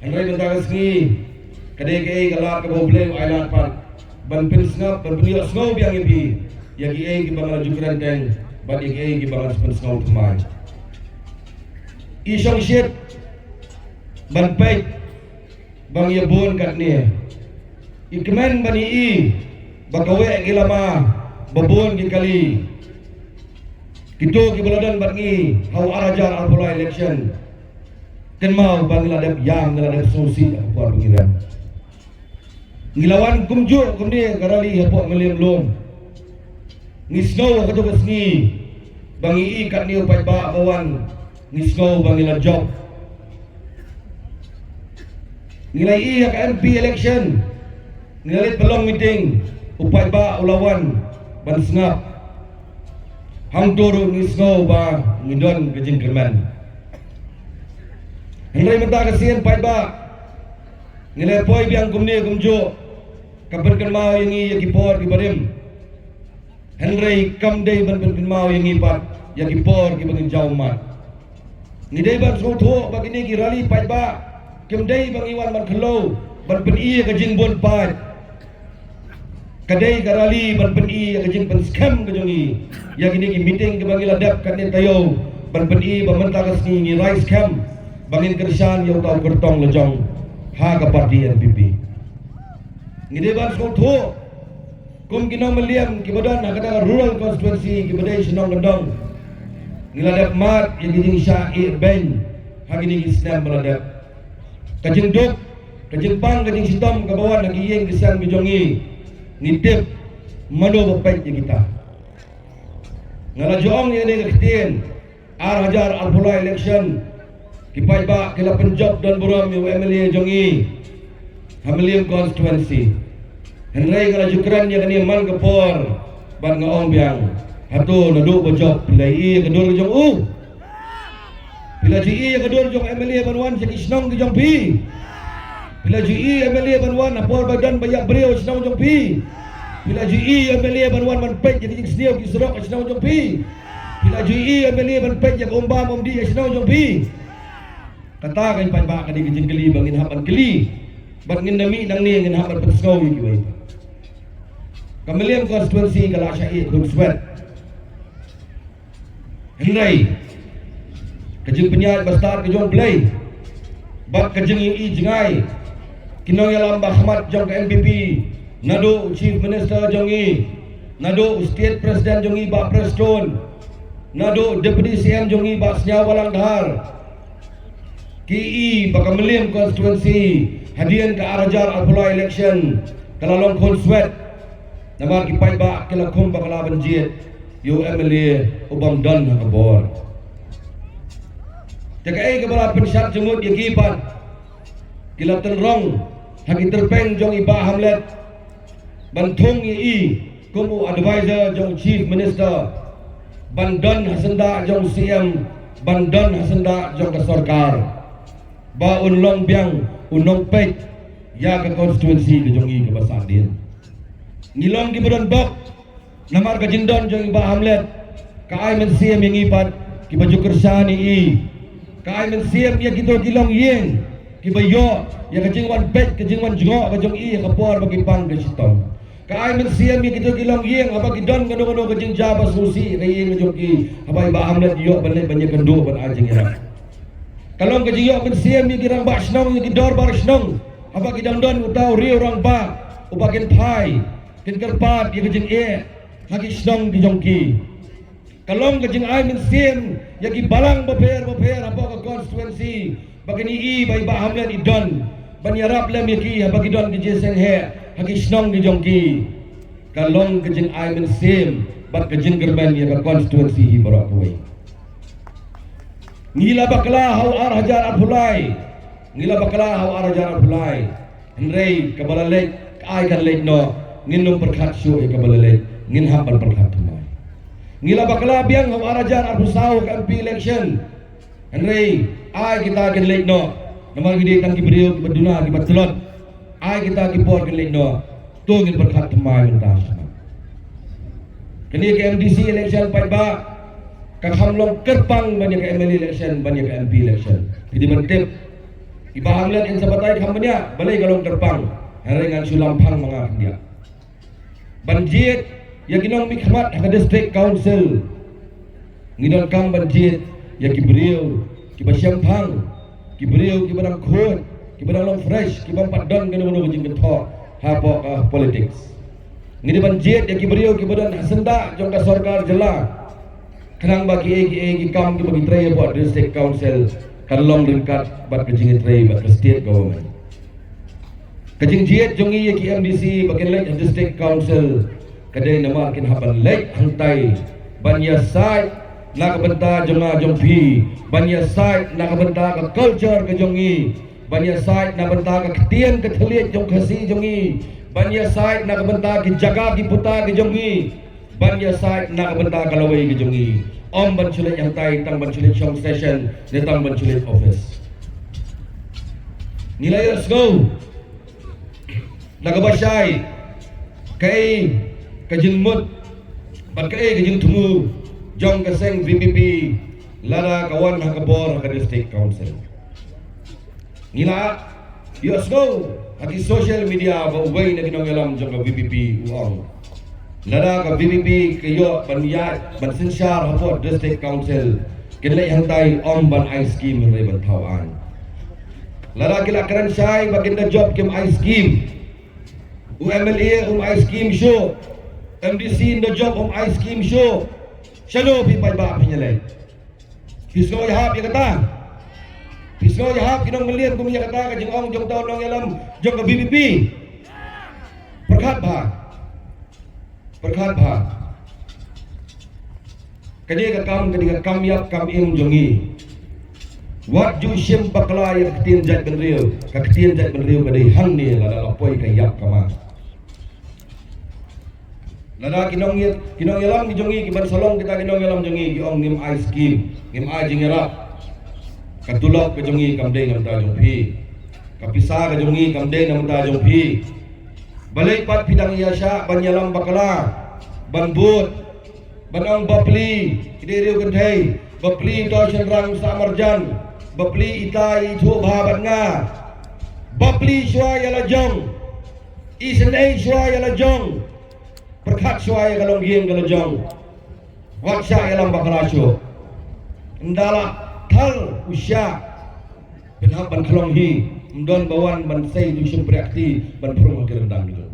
Henry bentar sengi kadai ke galat ke boble ailat pat ban pin snap ban pin snow biang ibi ya ki ki bangal jukran teng ba ki ki bangal spin snow tmai isong shit ban pek bang ya bon kat ni ikmen bani i bakawe gilama babon ki kali kito ki baladan bangi hau arajar alpola election ken mau bangladep yang ngeladep susi apa pengiran ngilawan kumju kumni garali hapo ngeliam lom ngisno kato kesni bangi i kat ni upai ba bawan ngisno bangila job nilai i ka MP election nilalit pelong meeting upai ba ulawan ban sengap hang turu ngisno ba ngidon kejing kerman Henry menta kasihan pai ba nilai poi biang kumni kumjo kapan kan mau yang i yaki por ki barim Henry kam day ban kan mau yang i pat yaki por ki bangin jauh mat ni day ban so tho bagini ki rally pai ba kim day bang iwan ban khlo ban pen i ka jing bon pat kadai garali ban pen i ka jing pen scam ka jongi yaki ni meeting ke bangila dap kan ni tayo ban pen i ba menta ka sni ni rice camp bangin kersan yang tahu kertong lejong ha ka parti NPP ngide ban so tho kum kinong meliam ki badan hakata rural constituency ki badai sinong gendong ngiladap mat yang giding syair ben hagini Islam meladap kajing duk kajing pang kajing sitom ke bawah lagi yeng kesan bijongi nitip mano bapait ya kita ngalajong yang ni ketin ar hajar alpula election kipai ba kila penjob dan buram yu MLA jongi Hamilium constituency Henry kala jukran ya kani man kepor ban ngaong biang hatu nadu bojob pilai kedur jong bila ji kedur jong MLA banwan sek isnong ke jong pi bila ji MLA banwan apor badan banyak beliau isnong jong pi bila ji MLA banwan man pek jadi sediau ki serok isnong jong pi bila ji MLA ban pek jak ombam omdi isnong jong pi kata kan pai ba kadi kejing keli bangin hapan keli bangin nami nang ni ngin hapan persau iki wai Kameliam constituency kala syai kun swet Henry kejing penyat bastar ke jong play bak kejing i jengai kinong yalam Ahmad jong ke MPP nado chief minister jongi nado state president jongi ba Preston nado deputy CM jongi ba Senyawalang Dhar KI Bakameliam constituency hadian ke Arajar Alpula election kalalong kon swet namar kipai ba kelakum bakala banjit yu MLA ubang dan kabor jagai ke bala pensyat jemut yakipan kila tenrong hagi terpeng jong iba hamlet bantung i kumu advisor jong chief minister bandan hasenda jong CM bandan hasenda jong kesorkar ba unlong biang unong pek ya ke konstituensi ke jongi ke basadin ngilong ki badan bok namar ka jindon jong ba hamlet ka ay men siem yang ipat ki baju kersani i ka ay men siem ya kito kilong yeng ki bayo ya ka jingwan pek ka jingwan jongo ka jong i ka por bagi pang ke sitong ka ay men siem ya kito kilong yeng aba kidon kano ka jing jaba susi ka yeng jong ki aba ba hamlet yo banle banyak kendo ban ajing ira kalong ke jiyo men siem mi girang ba snong ni dor bar snong apa kidang don utau ri orang ba ubakin pai kin kerpat ye kejing e hagi snong di jongki kalong ke jing ai men siem ya ki balang beper apa ke constituency bagini i bai ba hamlen i don ban yarap lem ye ki apa kidon ki jeseng he hagi snong di jongki kalong ke jing ai men siem bat ke jing gerben ye ke constituency hi barak wei ngila bakla hau ar hajar apulai ngila bakla hau ar hajar apulai Henry kabalalek ai kan lek no nginum perkhat syu e kabalalek ngin hapan perkhat tumai ngila bakla biang hau ar hajar apusau ke MP election Henry ai kita kan lek no nama gede kan ki beriu ki baduna ki batulot ai kita ki por kan lek no tu ngin perkhat tumai mentas kini ke MDC election pai ba Kakhamlong kerpang banyak ke MLA election, banyak ke MP election. Jadi mentip Iba hamlet yang sabatai kampanya balai galong terpang harengan sulampang mga dia. Banjit ya ginong mikmat ha district council. Ngidon kang banjit ya kibriyo kibasyampang kibriyo kibadang khut kibadang long fresh kibang padon gano jing getok hapo ka politics. Ngidi banjit ya kibriyo kibadang hasenda jong ka sarkar jela. Kanang bagi egi kam ki bagi tray buat district council kalong ringkat bat kejing tray bat state government. Kajing jiet jongi ye ki MDC bagian lek district council kadai nama kin haban lek hantai banya side nak benta jonga jongpi banya side nak benta ka culture ke jongi banya side nak benta ka ketien ke theliet jong khasi jongi banya side nak benta ki jaga ki puta ke jongi banya side nak benta ka lawai ke jongi om ban chulet yang tai tang ban chulet shong station ne tang ban chulet office nilai let's go nagabasay kay kajingmut pat kay kajing tumu jong kaseng VPP lada kawan hakabor ka district council nila let's go haki social media ba ubay na ginongalam jong ka VPP uang lada ka VPP kayo banyat bansinsyar hapot district council kinlay hantay om ban ice scheme ray bantawan lada kila karen syay baginda job kim ice scheme UMLA ice scheme show MDC no job ice scheme show shalo pipay ba pinyalay pisno yahap ya kata pisno yahap kinong melihat kumya kata kajing ong jong taon nong yalam jong ka BBP perkat ba kadi ka kam yap kam im jongi wat ju sim pakla ya ketien jat benriu ka ketien jat benriu kadai hang ni la lapoi ka yap kama lada kinong yalam ni jongi ki ban salong kita kinong yalam jongi ki ong ngim ice scheme ngim a jingerap katulok ke jongi kamde ngam ta jongpi kapisa ke jongi kamde ngam ta jongpi balai pat pidang yasha ban yalam bakala ban but banong bapli kidiriu genthei bapli to chenrang samarjan bapli itai thu bhabat nga bapli shwa yala jong isenei shwa yala jong perkat suai kalau gieng kalau jong waksa yalam bakalasyo ndala thal usya penhap ban khlong hi mdon bawan ban sei du sum priakti ban prong ke rendang gitu